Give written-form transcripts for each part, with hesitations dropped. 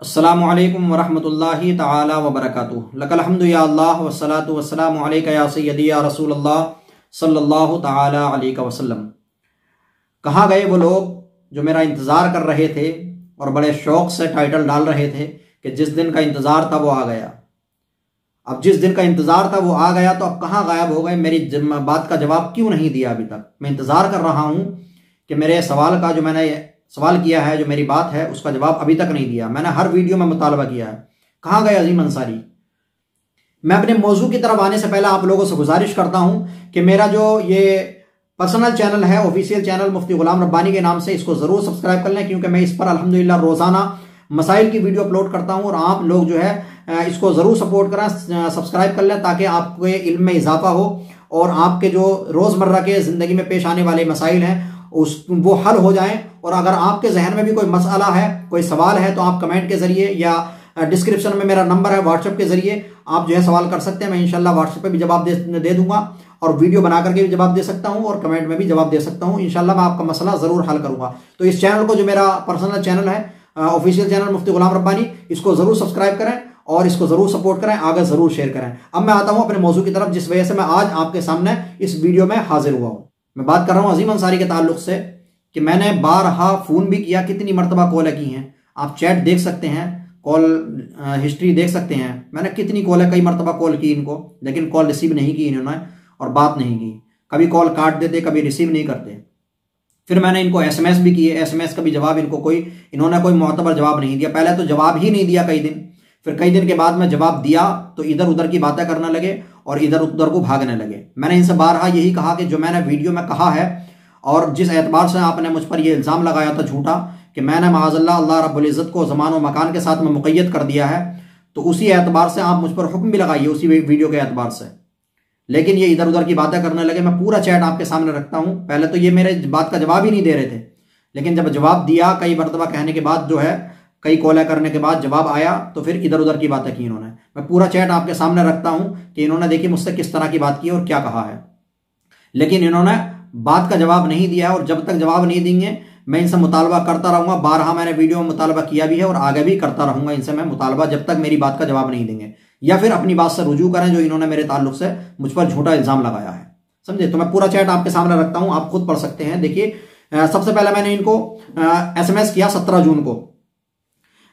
अस्सलामु अलैकुम वरहमतुल्लाहि तआला वबरकातुहू। लकल हम्दु या अल्लाह वस्सलातु वस्सलामु अलैका या सय्यदी या रसूलल्लाह सल्लल्लाहु तआला अलैहि वसल्लम। कहाँ गए वो लोग जो मेरा इंतज़ार कर रहे थे और बड़े शौक़ से टाइटल डाल रहे थे कि जिस दिन का इंतज़ार था वो आ गया। अब जिस दिन का इंतज़ार था वो आ गया, तो अब कहाँ गायब हो गए? मेरी बात का जवाब क्यों नहीं दिया अभी तक? मैं इंतज़ार कर रहा हूँ कि मेरे सवाल का, जो मैंने सवाल किया है, जो मेरी बात है, उसका जवाब अभी तक नहीं दिया। मैंने हर वीडियो में मुतालबा किया है। कहाँ गए अजीम अंसारी? मैं अपने मौजू की तरफ आने से पहले आप लोगों से गुजारिश करता हूँ कि मेरा जो ये पर्सनल चैनल है, ऑफिशियल चैनल मुफ्ती गुलाम रब्बानी के नाम से, इसको ज़रूर सब्सक्राइब कर लें, क्योंकि मैं इस पर अल्हम्दुलिल्लाह रोज़ाना मसाइल की वीडियो अपलोड करता हूँ और आप लोग जो है इसको ज़रूर सपोर्ट करें, सब्सक्राइब कर लें, ताकि आपके इल्म में इजाफा हो और आपके जो रोज़मर्रा के ज़िंदगी में पेश आने वाले मसाइल हैं वो हल हो जाएं। और अगर आपके जहन में भी कोई मसला है, कोई सवाल है, तो आप कमेंट के ज़रिए या डिस्क्रिप्शन में मेरा नंबर है, व्हाट्सएप के ज़रिए आप जो है सवाल कर सकते हैं। मैं इंशाल्लाह व्हाट्सएप पे भी जवाब दे दूंगा और वीडियो बना करके भी जवाब दे सकता हूं और कमेंट में भी जवाब दे सकता हूं। इंशाल्लाह मैं आपका मसला ज़रूर हल करूंगा। तो इस चैनल को, जो मेरा पर्सनल चैनल है, ऑफिशियल चैनल मुफ्ती गुलाम रब्बानी, इसको ज़रूर सब्सक्राइब करें और इसको ज़रूर सपोर्ट करें, आगे ज़रूर शेयर करें। अब मैं आता हूँ अपने मौजू की तरफ, जिस वजह से मैं आज आपके सामने इस वीडियो में हाजिर हुआ हूँ। मैं बात कर रहा हूँ अजीम अंसारी के ताल्लुक से कि मैंने बारहा फ़ोन भी किया, कितनी मरतबा कॉलें की हैं। आप चैट देख सकते हैं, कॉल हिस्ट्री देख सकते हैं। मैंने कितनी कॉलें, कई मरतबा कॉल की इनको, लेकिन कॉल रिसीव नहीं की इन्होंने और बात नहीं की। कभी कॉल काट देते, कभी रिसीव नहीं करते। फिर मैंने इनको SMS भी किए, SMS का भी जवाब इन्होंने कोई मोतबर जवाब नहीं दिया। पहले तो जवाब ही नहीं दिया कई दिन, फिर कई दिन के बाद में जवाब दिया तो इधर उधर की बातें करने लगे और इधर उधर को भागने लगे। मैंने इनसे बारहा यही कहा कि जो मैंने वीडियो में कहा है और जिस एतबार से आपने मुझ पर यह इल्ज़ाम लगाया था झूठा कि मैंने माअज़ल्लाह अल्लाह रब्बुल इज़्ज़त को ज़मान व मकान के साथ में मुक़य्यद कर दिया है, तो उसी एतबार से आप मुझ पर हुक्म भी लगाइए, उसी वीडियो के एतबार से। लेकिन ये इधर उधर की बातें करने लगे। मैं पूरा चैट आपके सामने रखता हूँ। पहले तो ये मेरे बात का जवाब ही नहीं दे रहे थे, लेकिन जब जवाब दिया, कई मरतबा कहने के बाद, जो है कई कॉलें करने के बाद जवाब आया, तो फिर इधर उधर की बातें की इन्होंने। मैं पूरा चैट आपके सामने रखता हूँ कि इन्होंने, देखिए, मुझसे किस तरह की बात की और क्या कहा है। लेकिन इन्होंने बात का जवाब नहीं दिया और जब तक जवाब नहीं देंगे मैं इनसे मुतालबा करता रहूँगा। बारहा मैंने वीडियो में मुतालबा किया भी है और आगे भी करता रहूँगा इनसे मैं मुतालबा, जब तक मेरी बात का जवाब नहीं देंगे या फिर अपनी बात से रुजू करें जो इन्होंने मेरे ताल्लुक से मुझ पर झूठा इल्ज़ाम लगाया है। समझे? तो मैं पूरा चैट आपके सामने रखता हूँ, आप खुद पढ़ सकते हैं। देखिए, सबसे पहले मैंने इनको SMS किया 17 जून को,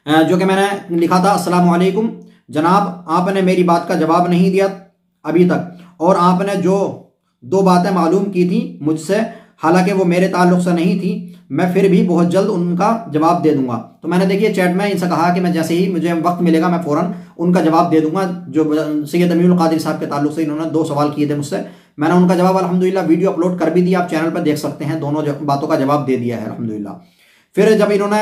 जो कि मैंने लिखा था, अस्सलामु अलैकुम जनाब, आपने मेरी बात का जवाब नहीं दिया अभी तक और आपने जो 2 बातें मालूम की थी मुझसे, हालांकि वो मेरे ताल्लुक से नहीं थी, मैं फिर भी बहुत जल्द उनका जवाब दे दूंगा। तो मैंने, देखिए, चैट में इनसे कहा कि मैं जैसे ही मुझे वक्त मिलेगा मैं फ़ौरन उनका जवाब दे दूंगा। जो सैयद अमीरुल कादिर साहब के ताल्लुक से इन्होंने 2 सवाल किए थे मुझसे, मैंने उनका जवाब अल्हम्दुलिल्लाह वीडियो अपलोड कर भी दिया, आप चैनल पर देख सकते हैं। दोनों बातों का जवाब दे दिया है अल्हम्दुलिल्लाह। फिर जब इन्होंने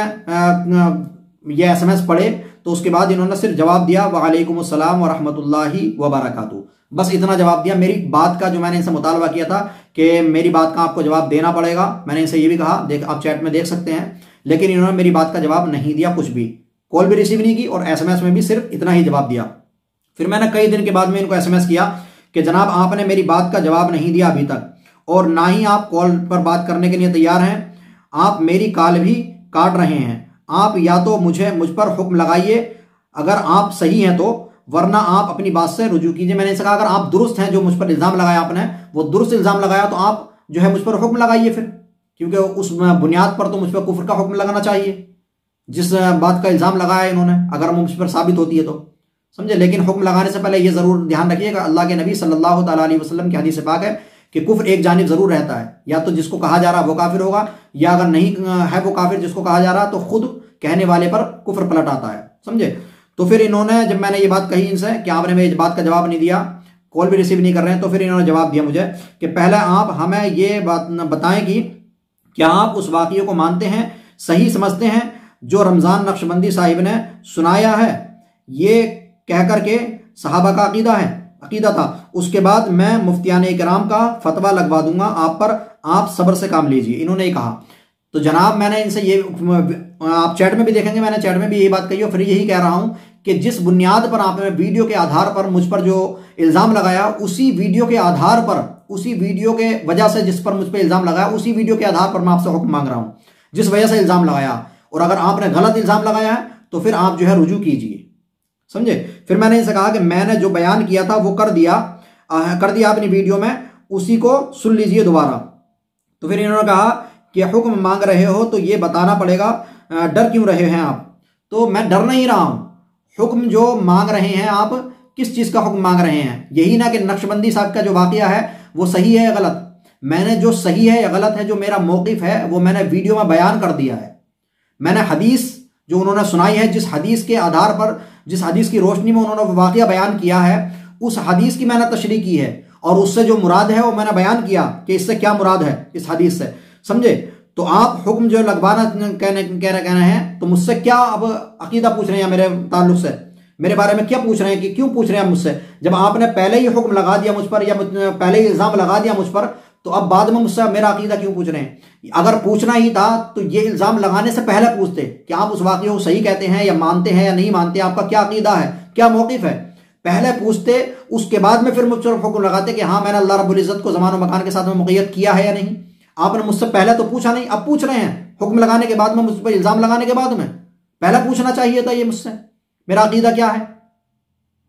ये SMS पढ़े तो उसके बाद इन्होंने सिर्फ जवाब दिया वालेकुम अस्सलाम व रहमतुल्लाहि व बरकातुहू, बस इतना जवाब दिया। मेरी बात का, जो मैंने इनसे मुतालबा किया था कि मेरी बात का आपको जवाब देना पड़ेगा, मैंने इनसे ये भी कहा, देख आप चैट में देख सकते हैं, लेकिन इन्होंने मेरी बात का जवाब नहीं दिया, कुछ भी, कॉल भी रिसीव नहीं की और SMS में भी सिर्फ इतना ही जवाब दिया। फिर मैंने कई दिन के बाद में इनको SMS किया कि जनाब, आपने मेरी बात का जवाब नहीं दिया अभी तक और ना ही आप कॉल पर बात करने के लिए तैयार हैं, आप मेरी कॉल भी काट रहे हैं। आप या तो मुझ पर हुक्म लगाइए अगर आप सही हैं तो, वरना आप अपनी बात से रुजू कीजिए। मैंने कहा अगर आप दुरुस्त हैं, जो मुझ पर इल्ज़ाम लगाया आपने वो दुरुस्त इल्ज़ाम लगाया, तो आप जो है मुझ पर हुक्म लगाइए फिर, क्योंकि उस बुनियाद पर तो मुझ पर कुफ्र का हुक्म लगाना चाहिए जिस बात का इल्ज़ाम लगाया इन्होंने, अगर मुझ पर साबित होती है तो। समझे? लेकिन हुक्म लगाने से पहले ये ज़रूर ध्यान रखिएगा, अल्लाह के नबी सल्लल्लाहु तआला अलैहि वसल्लम की हदीस पाक है कि कुफ्र एक जानिब ज़रूर रहता है, या तो जिसको कहा जा रहा वो काफिर होगा, या अगर नहीं है वो काफिर जिसको कहा जा रहा, तो खुद कहने वाले पर कुफ्र पलट आता है। समझे? तो फिर इन्होंने, जब मैंने ये बात कही इनसे कि आपने मेरी बात का जवाब नहीं दिया, कॉल भी रिसीव नहीं कर रहे हैं, तो फिर इन्होंने जवाब दिया मुझे कि पहले आप हमें ये बात बताएं कि क्या आप उस वाक़ये को मानते हैं, सही समझते हैं जो रमज़ान नक्शबंदी साहिब ने सुनाया है, ये कह करके सहाबा का अकीदा था। उसके बाद मैं मुफ्तियान इकराम का फतवा लगवा दूंगा आप पर, आप सब्र से काम लीजिए, इन्होंने कहा। तो जनाब, मैंने इनसे ये, आप चैट में भी देखेंगे, मैंने चैट में भी यही बात कही और फिर यही कह रहा हूं कि जिस बुनियाद पर आपने वीडियो के आधार पर मुझ पर जो इल्ज़ाम लगाया, उसी वीडियो के आधार पर, उसी वीडियो के वजह से जिस पर मुझ पर इल्ज़ाम लगाया, उसी वीडियो के आधार पर मैं आपसे हुक्म मांग रहा हूं, जिस वजह से इल्ज़ाम लगाया। और अगर आपने गलत इल्ज़ाम लगाया है तो फिर आप जो है रुजू कीजिए, समझे। फिर मैंने इनसे कहा कि मैंने जो बयान किया था वो कर दिया अपनी वीडियो में, उसी को सुन लीजिए दोबारा। तो फिर इन्होंने कहा कि हुक्म मांग रहे हो तो ये बताना पड़ेगा, डर क्यों रहे हैं आप? तो मैं डर नहीं रहा हूं, हुक्म जो मांग रहे हैं आप, किस चीज का हुक्म मांग रहे हैं? यही ना कि नक्शबंदी साहब का जो वाकया है वो सही है या गलत? मैंने जो सही है या गलत है, जो मेरा मौकिफ है, वो मैंने वीडियो में बयान कर दिया है। मैंने हदीस जो उन्होंने सुनाई है, जिस हदीस के आधार पर, जिस हदीस की रोशनी में उन्होंने वाकया बयान किया है, उस हदीस की मैंने तशरीह की है और उससे जो मुराद है वो मैंने बयान किया कि इससे क्या मुराद है इस हदीस से, समझे। तो आप हुक्म जो लगवाना कहना है, तो मुझसे क्या अब अकीदा पूछ रहे हैं मेरे ताल्लुक से, मेरे बारे में क्या पूछ रहे हैं, कि क्यों पूछ रहे हैं मुझसे? जब आपने पहले ही हुक्म लगा दिया मुझ पर, या पहले ही इल्जाम लगा दिया मुझ पर, तो अब बाद में मुझसे मेरा अकीदा क्यों पूछ रहे हैं? अगर पूछना ही था तो ये इल्जाम लगाने से पहले पूछते कि आप उस वाक़ये को सही कहते हैं या मानते हैं या नहीं मानते, आपका क्या अकीदा है, क्या मौक़िफ़ है, पहले पूछते, उसके बाद में फिर मुझ पर हुक्म लगाते कि हाँ मैंने अल्लाह रब्बुल इज़्ज़त को ज़मान और मकान के साथ में मुक़य्यद किया है या नहीं। आपने मुझसे पहले तो पूछा नहीं, अब पूछ रहे हैं हुक्म लगाने के बाद में, मुझ पर इल्ज़ाम लगाने के बाद में। पहले पूछना चाहिए था ये मुझसे, मेरा अकीदा क्या है।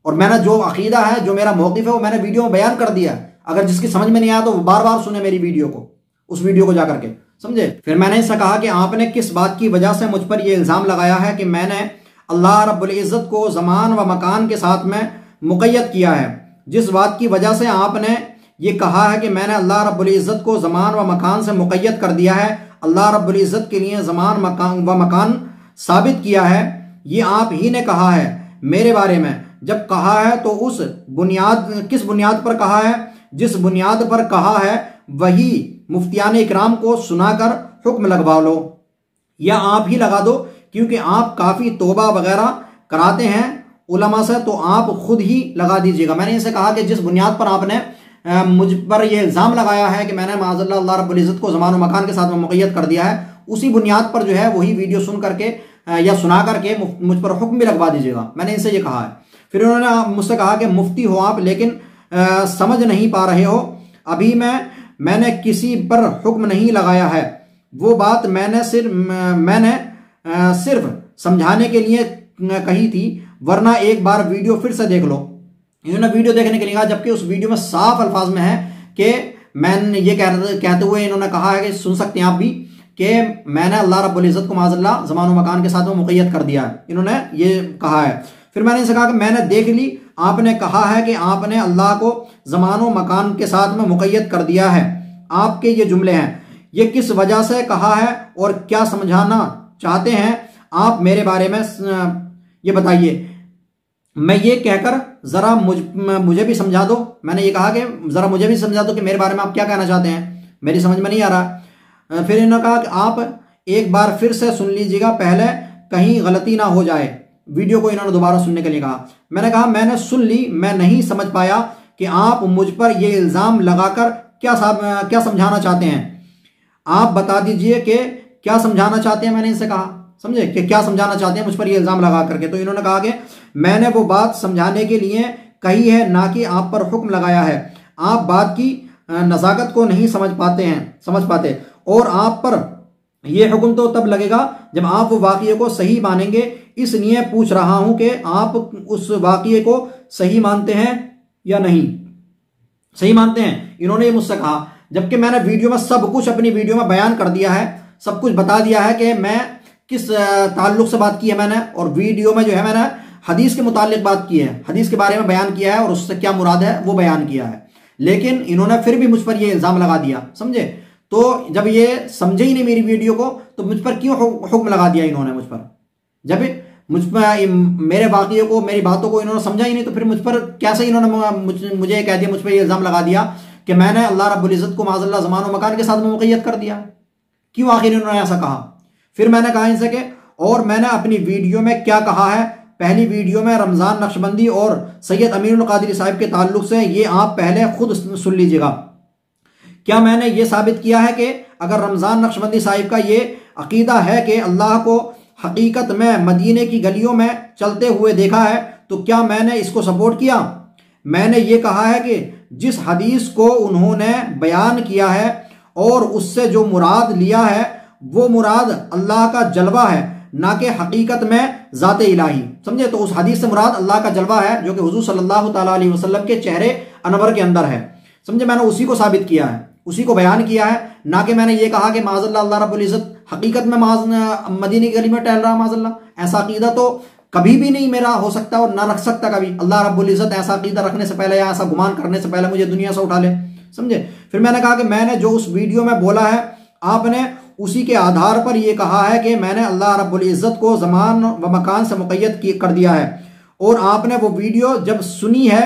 और मैंने जो अकीदा है, जो मेरा मौक़िफ़ है, वो मैंने वीडियो में बयान कर दिया। अगर जिसकी समझ में नहीं आया तो वो बार बार सुने मेरी वीडियो को, उस वीडियो को जाकर के, समझे। फिर मैंने इससे कहा कि आपने किस बात की वजह से मुझ पर यह इल्ज़ाम लगाया है कि मैंने अल्लाह रब्बुल इज़्ज़त को ज़मान व मकान के साथ में मुक़य्यद किया है। जिस बात की वजह से आपने ये कहा है कि मैंने अल्लाह रब्बुल इज़्ज़त को ज़मान व मकान से मुक़य्यद कर दिया है, अल्लाह रब्बुल इज़्ज़त के लिए ज़मान व मकान साबित किया है, ये आप ही ने कहा है मेरे बारे में। जब कहा है तो उस बुनियाद, किस बुनियाद पर कहा है? जिस बुनियाद पर कहा है वही मुफ्तियान इकराम को सुनाकर हुक्म लगवा लो, या आप ही लगा दो, क्योंकि आप काफ़ी तौबा वगैरह कराते हैं उलमा से, तो आप खुद ही लगा दीजिएगा। मैंने इनसे कहा कि जिस बुनियाद पर आपने मुझ पर यह इल्ज़ाम लगाया है कि मैंने माज़अल्लाह अल्लाह रब्बुल इज़्ज़त को ज़मान व मकान के साथ में मुक़य्यद कर दिया है, उसी बुनियाद पर जो है वही वीडियो सुन करके या सुना करके मुझ पर हुक्म भी लगवा दीजिएगा। मैंने इनसे ये कहा है। फिर उन्होंने मुझसे कहा कि मुफ्ती हो आप, लेकिन समझ नहीं पा रहे हो। अभी मैंने किसी पर हुक्म नहीं लगाया है, वो बात मैंने सिर्फ समझाने के लिए कही थी, वरना एक बार वीडियो फिर से देख लो। इन्होंने वीडियो देखने के लिए कहा, जबकि उस वीडियो में साफ अल्फाज में है कि मैंने ये कहते हुए इन्होंने कहा है कि सुन सकते हैं आप भी, कि मैंने अल्लाह रब्बुल इज़्ज़त को माज़अल्लाह ज़मान व मकान के साथ में मुक़य्यद कर दिया है, इन्होंने ये कहा है। फिर मैंने इनसे कहा कि मैंने देख ली, आपने कहा है कि आपने अल्लाह को ज़मान व मकान के साथ में मुक़य्यद कर दिया है। आपके ये जुमले हैं, ये किस वजह से कहा है और क्या समझाना चाहते हैं आप मेरे बारे में, ये बताइए। मैं ये कहकर ज़रा मुझे भी समझा दो। मैंने ये कहा कि ज़रा मुझे भी समझा दो कि मेरे बारे में आप क्या कहना चाहते हैं, मेरी समझ में नहीं आ रहा। फिर इन्होंने कहा कि आप एक बार फिर से सुन लीजिएगा, पहले कहीं गलती ना हो जाए। वीडियो को इन्होंने दोबारा सुनने के लिए कहा। मैंने कहा मैंने सुन ली, मैं नहीं समझ पाया कि आप मुझ पर यह इल्ज़ाम लगाकर क्या समझाना चाहते हैं। आप बता दीजिए कि क्या समझाना चाहते हैं। मैंने इनसे कहा, समझे, कि क्या समझाना चाहते हैं मुझ पर यह इल्ज़ाम लगा करके। तो इन्होंने कहा कि मैंने वो बात समझाने के लिए कही है, ना कि आप पर हुक्म लगाया है। आप बात की नज़ाकत को नहीं समझ पाते, और आप पर यह हुक्म तो तब लगेगा जब आप वो वाक़ये को सही मानेंगे। इसलिए पूछ रहा हूं कि आप उस वाक़ये को सही मानते हैं या नहीं, सही मानते हैं। इन्होंने ये मुझसे कहा, जबकि मैंने वीडियो में सब कुछ, अपनी वीडियो में बयान कर दिया है, सब कुछ बता दिया है कि मैं किस ताल्लुक से बात की है मैंने। और वीडियो में जो है मैंने हदीस के मुतालिक बात की है, हदीस के बारे में बयान किया है और उससे क्या मुराद है वो बयान किया है। लेकिन इन्होंने फिर भी मुझ पर यह इल्ज़ाम लगा दिया, समझे। तो जब ये समझे ही नहीं मेरी वीडियो को, तो मुझ पर क्यों हुक्म लगा दिया इन्होंने मुझ पर? जब मुझ पर मेरे वाक़ये को, मेरी बातों को इन्होंने समझा ही नहीं, तो फिर मुझ पर कैसे इन्होंने मुझे कह दिया, मुझ पर ये इल्ज़ाम लगा दिया कि मैंने अल्लाह रब्बुल इज़्ज़त को माज़अल्लाह ज़मान व मकान के साथ में मुक़य्यद कर दिया। क्यों आखिर इन्होंने ऐसा कहा? फिर मैंने कहा इनसे कि और मैंने अपनी वीडियो में क्या कहा है। पहली वीडियो में रमज़ान नक्शबंदी और सैयद अमीरुल कादरी साहब के ताल्लुक से, ये आप पहले खुद सुन लीजिएगा। क्या मैंने ये साबित किया है कि अगर रमज़ान नक्शबंदी साहिब का ये अकीदा है कि अल्लाह को हकीकत में मदीने की गलियों में चलते हुए देखा है, तो क्या मैंने इसको सपोर्ट किया? मैंने ये कहा है कि जिस हदीस को उन्होंने बयान किया है और उससे जो मुराद लिया है, वो मुराद अल्लाह का जलवा है, ना कि हकीकत में ज़ात इलाही। समझे? तो उस हदीस से मुराद अल्लाह का जलवा है जो कि हुजूर सल्लल्लाहु ताला अलैहि वसल्लम के चेहरे अनवर के अंदर है। समझे? मैंने उसी को साबित किया है, उसी को बयान किया है, ना कि मैंने ये कहा कि माज़अल्लाह अल्लाह रब्बुल इज़्ज़त हकीकत में मदीने की गली में टहल रहा। माज़अल्लाह ऐसा अकीदा तो कभी भी नहीं मेरा हो सकता और ना रख सकता कभी। अल्लाह रब्बुल इज़्ज़त ऐसा अकीदा रखने से पहले या ऐसा गुमान करने से पहले मुझे दुनिया से उठा ले। समझे? फिर मैंने कहा कि मैंने जो उस वीडियो में बोला है आपने उसी के आधार पर यह कहा है कि मैंने अल्लाह रब्बुल इज़्ज़त को ज़मान व मकान से मुक़य्यद कर दिया है। और आपने वो वीडियो जब सुनी है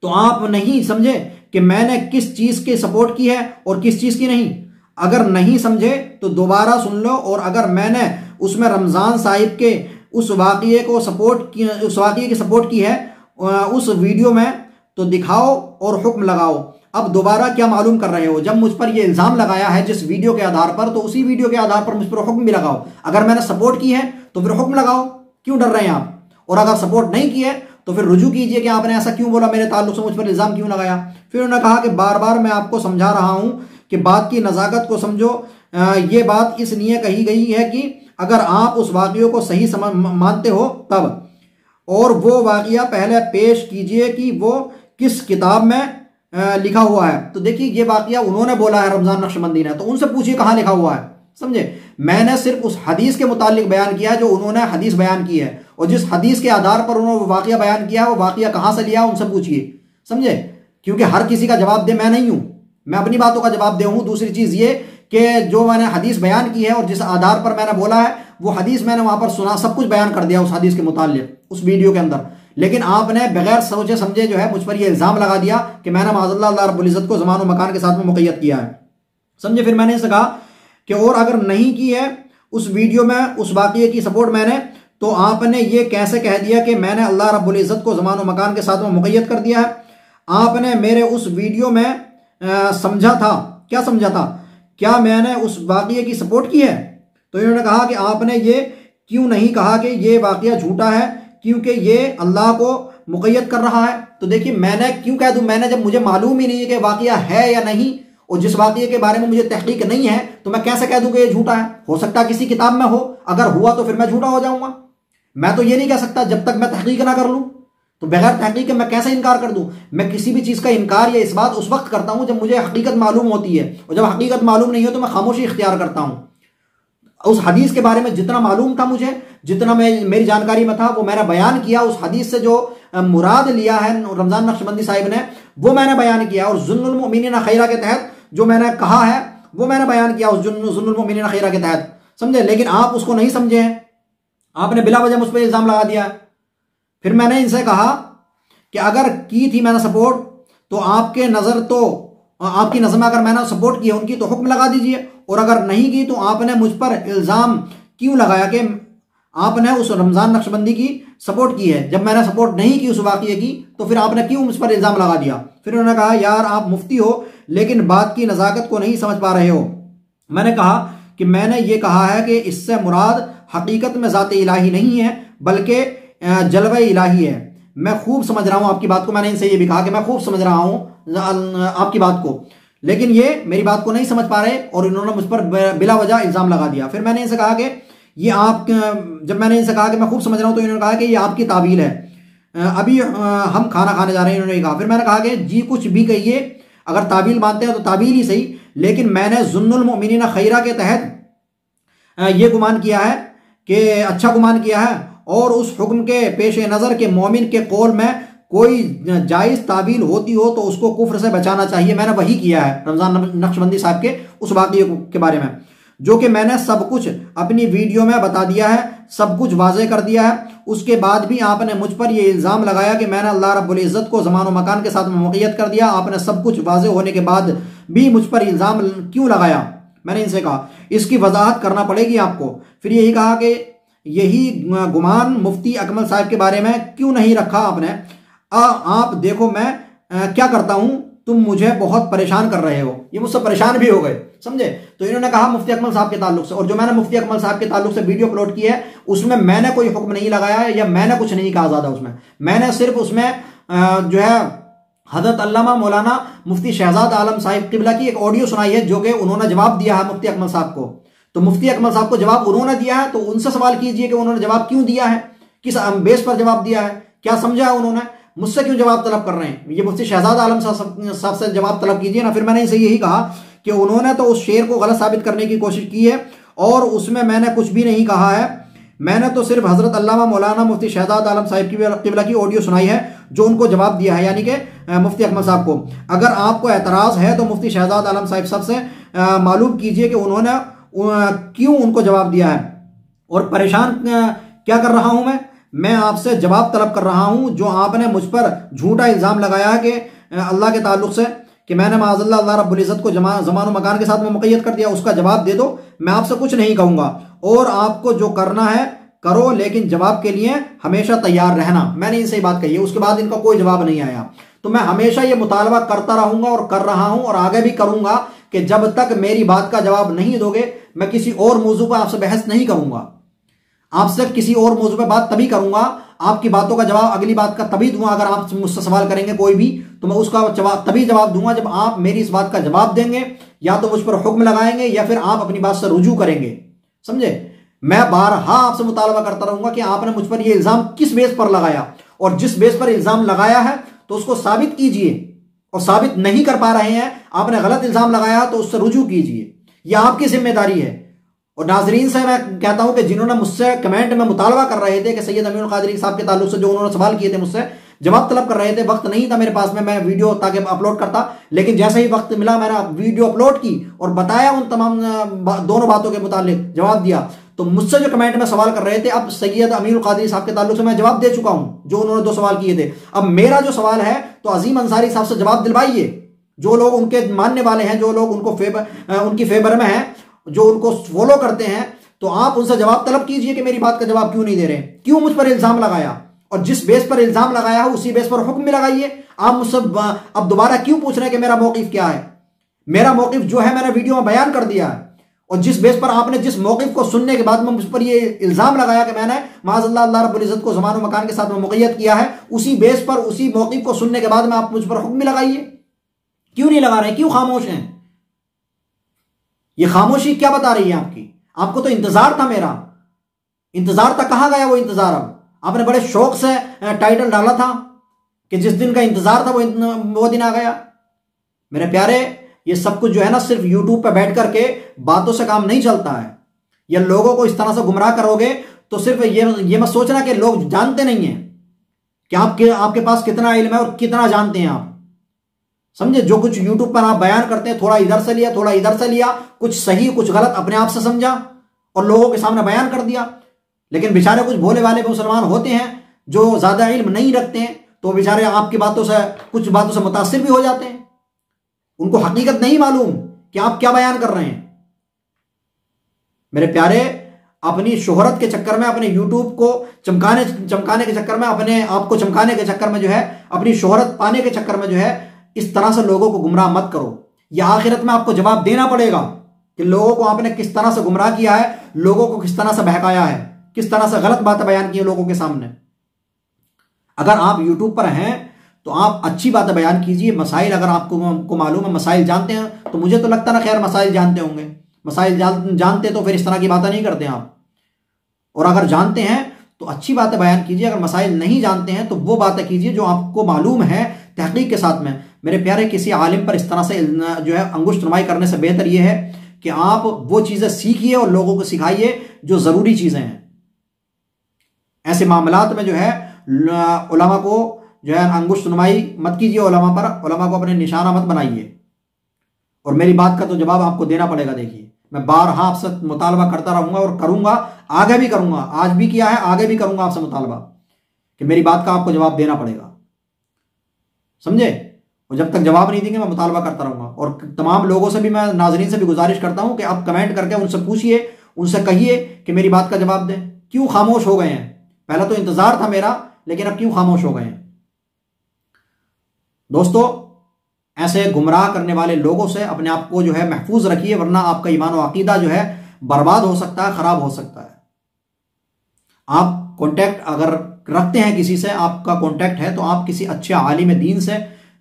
तो आप नहीं समझे कि मैंने किस चीज़ की सपोर्ट की है और किस चीज़ की नहीं। अगर नहीं समझे तो दोबारा सुन लो। और अगर मैंने उसमें रमज़ान साहिब के उस वाक़ये को उस वाक़ये की सपोर्ट की है उस वीडियो में, तो दिखाओ और हुक्म लगाओ। अब दोबारा क्या मालूम कर रहे हो? जब मुझ पर यह इल्ज़ाम लगाया है जिस वीडियो के आधार पर, तो उसी वीडियो के आधार पर मुझ पर हुक्म भी लगाओ। अगर मैंने सपोर्ट की है तो फिर हुक्म लगाओ, क्यों डर रहे हैं आप? और अगर सपोर्ट नहीं की है तो फिर रुजू कीजिए कि आपने ऐसा क्यों बोला, मेरे ताल्लुक से मुझ पर इल्ज़ाम क्यों लगाया। फिर उन्होंने कहा कि बार बार मैं आपको समझा रहा हूं कि बात की नज़ाकत को समझो। ये बात इसलिए कही गई है कि अगर आप उस वाक़ियों को सही मानते हो तब, और वो वाक़िया पहले पेश कीजिए कि वो किस किताब में लिखा हुआ है। तो देखिए ये वाक़िया उन्होंने बोला है रमज़ान नक्शबंदी ने, तो उनसे पूछिए कहाँ लिखा हुआ है। समझे? मैंने सिर्फ उस हदीस के मुतालिक बयान किया जो उन्होंने हदीस बयान की है, और जिस हदीस के आधार पर उन्होंने वाक़िया बयान किया वो वाक़िया कहाँ से लिया उनसे पूछिए। समझे? क्योंकि हर किसी का जवाब दे मैं नहीं हूँ, मैं अपनी बातों का जवाब दे हूँ। दूसरी चीज़ ये कि जो मैंने हदीस बयान की है और जिस आधार पर मैंने बोला है वो हदीस मैंने वहाँ पर सुना, सब कुछ बयान कर दिया उस हदीस के मुतालिक उस वीडियो के अंदर। लेकिन आपने बगैर सोचे समझे जो है मुझ पर यह इल्ज़ाम लगा दिया कि मैंने माज़अल्लाह अल्लाह रब्बुल इज़्ज़त को ज़मान और मकान के साथ में मुक़य्यद किया है। समझे? फिर मैंने इसे कहा कि और अगर नहीं की है उस वीडियो में उस वाक़ये की सपोर्ट मैंने, तो आपने ये कैसे कह दिया कि मैंने अल्लाह रब्बुल इज़्ज़त को ज़मान और मकान के साथ में मुक़य्यद कर दिया है? आपने मेरे उस वीडियो में समझा था, क्या समझा था? क्या मैंने उस वाक़ये की सपोर्ट की है? तो इन्होंने कहा कि आपने ये क्यों नहीं कहा कि ये वाक़या झूठा है क्योंकि ये अल्लाह को मुक़य्यद कर रहा है। तो देखिए मैंने क्यों कह दूं, मैंने जब मुझे मालूम ही नहीं है कि वाक़या है या नहीं, और जिस वाक़ये के बारे में मुझे तहक़ीक़ नहीं है, तो मैं कैसे कह दूं कि ये झूठा है? हो सकता है किसी किताब में हो, अगर हुआ तो फिर मैं झूठा हो जाऊंगा। मैं तो ये नहीं कह सकता जब तक मैं तहक़ीक़ ना कर लूँ। तो बगैर तहक़ीक़ के मैं कैसे इनकार कर दूं? मैं किसी भी चीज़ का इनकार या इस बात उस वक्त करता हूँ जब मुझे हकीकत मालूम होती है, और जब हकीकत मालूम नहीं हो तो मैं खामोशी इख्तियार करता हूँ। उस हदीस के बारे में जितना मालूम था मुझे, जितना मेरी जानकारी में था, वो मैंने बयान किया। उस हदीस से जो मुराद लिया है रमज़ान नक्शबंदी साहिब ने, वो मैंने बयान किया। और जुन्नुल मोमिनीन खैरा के तहत जो मैंने कहा है वो मैंने बयान किया उस जुन्नुल मोमिनीन खैरा के तहत। समझे? लेकिन आप उसको नहीं समझे हैं, आपने बिला वजह मुझ पर इल्ज़ाम लगा दिया। फिर मैंने इनसे कहा कि अगर की थी मैंने सपोर्ट, तो आपकी नज़र में अगर मैंने सपोर्ट की है उनकी, तो हुक्म लगा दीजिए। और अगर नहीं की तो आपने मुझ पर इल्ज़ाम क्यों लगाया कि आपने उस रमज़ान नक्शबंदी की सपोर्ट की है? जब मैंने सपोर्ट नहीं की उस वाक़ये की, तो फिर आपने क्यों मुझ पर इल्ज़ाम लगा दिया? फिर उन्होंने कहा यार आप मुफ्ती हो लेकिन बात की नज़ाकत को नहीं समझ पा रहे हो। मैंने कहा कि मैंने ये कहा है कि इससे मुराद हकीकत में ज़ात इलाही नहीं है बल्कि जलवा इलाही है। मैं खूब समझ रहा हूँ आपकी बात को। मैंने इनसे ये भी कहा कि मैं खूब समझ रहा हूँ आपकी बात को, लेकिन ये मेरी बात को नहीं समझ पा रहे, और इन्होंने मुझ पर बिला वजह इल्ज़ाम लगा दिया। फिर मैंने इनसे कहा कि ये जब मैंने इनसे कहा कि मैं खूब समझ रहा हूँ, तो इन्होंने कहा कि ये आपकी तावील है, अभी हम खाना खाने जा रहे हैं, इन्होंने कहा। फिर मैंने कहा कि जी कुछ भी कहिए, अगर तावील मानते हैं तो तावील ही सही, लेकिन मैंने जुन्नुल मोमिनीन खैरा के तहत ये गुमान किया है कि अच्छा गुमान किया है, और उस हुक्म के पेश नज़र के मोमिन के कौल में कोई जायज़ तावील होती हो तो उसको कुफ्र से बचाना चाहिए। मैंने वही किया है रमज़ान नक्शबंदी साहब के उस वाक़ये के बारे में, जो कि मैंने सब कुछ अपनी वीडियो में बता दिया है, सब कुछ वाज़े कर दिया है। उसके बाद भी आपने मुझ पर यह इल्ज़ाम लगाया कि मैंने अल्लाह रब्बुल इज़्ज़त को ज़मान और मकान के साथ में मुक़य्यद कर दिया। आपने सब कुछ वाज़े होने के बाद भी मुझ पर इल्ज़ाम क्यों लगाया? मैंने इनसे कहा इसकी वजाहत करना पड़ेगी आपको। फिर यही कहा कि यही गुमान मुफ्ती अकमल साहब के बारे में क्यों नहीं रखा आपने? आप देखो मैं क्या करता हूं, तुम मुझे बहुत परेशान कर रहे हो। ये मुझसे परेशान भी हो गए। समझे? तो इन्होंने कहा मुफ्ती अकमल साहब के ताल्लुक से, और जो मैंने मुफ्ती अकमल साहब के ताल्लुक से वीडियो अपलोड की है उसमें मैंने कोई हुक्म नहीं लगाया है या मैंने कुछ नहीं कहा ज़्यादा उसमें। मैंने सिर्फ उसमें जो है हज़रत अल्लामा मौलाना मुफ्ती शहजाद आलम साहिब क़िबला की एक ऑडियो सुनाई है, जो कि उन्होंने जवाब दिया है मुफ्ती अकमल साहब को। तो मुफ्ती अकमल साहब को जवाब उन्होंने दिया है, तो उनसे सवाल कीजिए कि उन्होंने जवाब क्यों दिया है, किस बेस पर जवाब दिया है, क्या समझा है उन्होंने, मुझसे क्यों जवाब तलब कर रहे हैं। ये मुफ्ती शहजाद आलम साहब से जवाब तलब कीजिए ना। फिर मैंने इनसे यही कहा कि उन्होंने तो उस शेर को गलत साबित करने की कोशिश की है और उसमें मैंने कुछ भी नहीं कहा है, मैंने तो सिर्फ हजरत अल्लामा मौलाना मुफ्ती शहजाद आलम साहिब की क़िबला की ऑडियो सुनाई है जो उनको जवाब दिया है, यानी कि मुफ्ती अकमल साहब को। अगर आपको एतराज़ है तो मुफ्ती शहजाद आलम साहब से मालूम कीजिए कि उन्होंने क्यों उनको जवाब दिया है। और परेशान क्या कर रहा हूं मैं आपसे जवाब तलब कर रहा हूं जो आपने मुझ पर झूठा इल्ज़ाम लगाया कि अल्लाह के ताल्लुक से कि मैंने माज़अल्लाह अल्लाह रब्बुल इज़्ज़त को ज़मान व मकान के साथ में मुक़य्यद कर दिया, उसका जवाब दे दो। मैं आपसे कुछ नहीं कहूँगा और आपको जो करना है करो, लेकिन जवाब के लिए हमेशा तैयार रहना। मैंने इनसे ही बात कही है, उसके बाद इनका कोई जवाब नहीं आया। तो मैं हमेशा ये मुतालबा करता रहूँगा और कर रहा हूँ और आगे भी करूँगा कि जब तक मेरी बात का जवाब नहीं दोगे मैं किसी और मौजू पर आपसे बहस नहीं करूँगा। आपसे किसी और मौजू पर बात तभी करूँगा, आपकी बातों का जवाब अगली बात का तभी दूंगा। अगर आप मुझसे सवाल करेंगे कोई भी तो मैं उसका जवाब तभी जवाब दूंगा जब आप मेरी इस बात का जवाब देंगे, या तो मुझ पर हुक्म लगाएंगे या फिर आप अपनी बात से रुजू करेंगे। समझे? मैं बारहा आपसे मुतालबा करता रहूंगा कि आपने मुझ पर यह इल्जाम किस बेस पर लगाया, और जिस बेस पर इल्जाम लगाया है तो उसको साबित कीजिए, और साबित नहीं कर पा रहे हैं, आपने गलत इल्जाम लगाया तो उससे रुजू कीजिए, यह आपकी जिम्मेदारी है। और नाजरीन से मैं कहता हूं कि जिन्होंने मुझसे कमेंट में मुतालबा कर रहे थे कि सैयद अमीनुल कादरी साहब के ताल्लुक से जो उन्होंने सवाल किए थे, मुझसे जवाब तलब कर रहे थे, वक्त नहीं था मेरे पास में मैं वीडियो ताकि अपलोड करता, लेकिन जैसे ही वक्त मिला मैंने वीडियो अपलोड की और बताया उन तमाम दोनों बातों के मुतालिक जवाब दिया। तो मुझसे जो कमेंट में सवाल कर रहे थे, अब सैयद अमीनुल कादरी साहब के ताल्लुक से मैं जवाब दे चुका हूं जो उन्होंने 2 सवाल किए थे। अब मेरा जो सवाल है तो अजीम अंसारी साहब से जवाब दिलवाइए, जो लोग उनके मानने वाले हैं, जो लोग उनको उनकी फेवर में हैं, जो उनको फॉलो करते हैं, तो आप उनसे जवाब तलब कीजिए कि मेरी बात का जवाब क्यों नहीं दे रहे, क्यों मुझ पर इल्जाम लगाया, और जिस बेस पर इल्जाम लगाया है उसी बेस पर हुक्म भी लगाइए। आप मुझसे अब दोबारा क्यों पूछ रहे हैं कि मेरा मौक़िफ़ क्या है? मेरा मौक़िफ़ जो है मैंने वीडियो में बयान कर दिया है, और जिस बेस पर आपने जिस मौक़िफ़ को सुनने के बाद में मुझ पर यह इल्जाम लगाया कि मैंने माज़अल्लाह अल्लाह रब्बुल इज़्ज़त को ज़मान व मकान के साथ में मुक़य्यद किया है, उसी बेस पर उसी मौक़िफ़ को सुनने के बाद में आप मुझ पर हुक्म भी लगाइए। क्यों नहीं लगा रहे? क्यों खामोश हैं? ये खामोशी क्या बता रही है आपकी? आपको तो इंतजार था, मेरा इंतजार था, कहां गया वो इंतजार? अब आपने बड़े शौक से टाइटल डाला था कि जिस दिन का इंतजार था वो दिन आ गया। मेरे प्यारे, ये सब कुछ जो है ना, सिर्फ यूट्यूब पे बैठ करके बातों से काम नहीं चलता है। या लोगों को इस तरह से गुमराह करोगे तो सिर्फ ये मत सोचना कि लोग जानते नहीं है कि आपके पास कितना इल्म है और कितना जानते हैं आप। समझे? जो कुछ यूट्यूब पर आप बयान करते हैं, थोड़ा इधर से लिया, थोड़ा इधर से लिया, कुछ सही कुछ गलत अपने आप से समझा और लोगों के सामने बयान कर दिया। लेकिन बेचारे कुछ भोले वाले मुसलमान होते हैं जो ज्यादा इल्म नहीं रखते हैं, तो बेचारे आपकी बातों से, कुछ बातों से मुतासिर भी हो जाते हैं। उनको हकीकत नहीं मालूम कि आप क्या बयान कर रहे हैं। मेरे प्यारे, अपनी शोहरत के चक्कर में, अपने यूट्यूब को चमकाने के चक्कर में, अपने आप को चमकाने के चक्कर में जो है, अपनी शोहरत पाने के चक्कर में जो है, इस तरह से लोगों को गुमराह मत करो। यह आखिरत में आपको जवाब देना पड़ेगा कि लोगों को आपने किस तरह से गुमराह किया है, लोगों को किस तरह से बहकाया है, किस तरह से गलत बातें बयान की है लोगों के सामने। अगर आप यूट्यूब पर हैं तो आप अच्छी बातें बयान कीजिए। मसाइल अगर आपको मालूम है, मसाइल जानते हैं, तो मुझे तो लगता ना खैर मसाइल जानते होंगे। मसाइल जानते तो फिर इस तरह की बातें नहीं करते आप। और अगर जानते हैं तो अच्छी बातें बयान कीजिए। अगर मसाइल नहीं जानते हैं तो वो बातें कीजिए जो आपको मालूम है तहकीक के साथ में। मेरे प्यारे, किसी आलिम पर इस तरह से जो है अंगुष्ठ नुमाई करने से बेहतर ये है कि आप वो चीज़ें सीखिए और लोगों को सिखाइए जो ज़रूरी चीज़ें हैं। ऐसे मामलात में जो है उलमा को जो है अंगुष्ठ नुमाई मत कीजिए उलमा पर, उलमा को अपने निशाना मत बनाइए। और मेरी बात का तो जवाब आपको देना पड़ेगा। देखिए, मैं बारहा आपसे मुतालबा करता रहूंगा और करूंगा, आगे भी करूंगा, आज भी किया है, आगे भी करूंगा आपसे मुतालबा कि मेरी बात का आपको जवाब देना पड़ेगा। समझे? और जब तक जवाब नहीं देंगे मैं मुतालबा करता रहूंगा। और तमाम लोगों से भी, मैं नाजरीन से भी गुजारिश करता हूं कि आप कमेंट करके उनसे पूछिए, उनसे कहिए कि मेरी बात का जवाब दें। क्यों खामोश हो गए हैं? पहले तो इंतजार था मेरा, लेकिन अब क्यों खामोश हो गए हैं? दोस्तों, ऐसे गुमराह करने वाले लोगों से अपने आप को जो है महफूज रखिए, वरना आपका ईमान और अकीदा जो है बर्बाद हो सकता है, खराब हो सकता है। आप कांटेक्ट अगर रखते हैं किसी से, आपका कांटेक्ट है, तो आप किसी अच्छे आलिम दीन से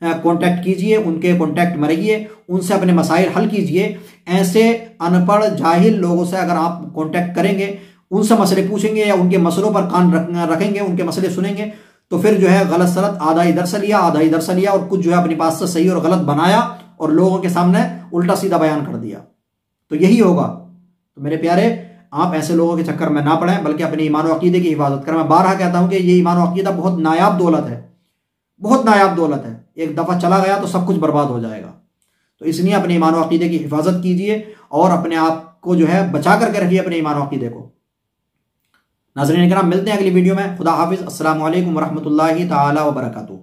कांटेक्ट कीजिए, उनके कांटेक्ट में रहिए, उनसे अपने मसाइल हल कीजिए। ऐसे अनपढ़ जाहिल लोगों से अगर आप कांटेक्ट करेंगे, उनसे मसले पूछेंगे या उनके मसलों पर कान रखेंगे, उनके मसले सुनेंगे, तो फिर जो है गलत सलत आधा इधर से लिया आधा इधर से लिया और कुछ जो है अपनी बात से सही और गलत बनाया और लोगों के सामने उल्टा सीधा बयान कर दिया, तो यही होगा। तो मेरे प्यारे, आप ऐसे लोगों के चक्कर में ना पड़ें, बल्कि अपने ईमान और अकीदे की हिफाजत करें। मैं बारहा कहता हूं कि ये ईमान और अकीदा बहुत नायाब दौलत है, बहुत नायाब दौलत है। एक दफा चला गया तो सब कुछ बर्बाद हो जाएगा। तो इसलिए अपने ईमान और अकीदे की हिफाजत कीजिए और अपने आप को जो है बचा करके रखिए अपने ईमान और अकीदे को। नाज़रीन किराम, मिलते हैं अगली वीडियो में। खुदा हाफिज। अस्सलामु अलैकुम वरहमतुल्लाहि ताला वबरकातुहू।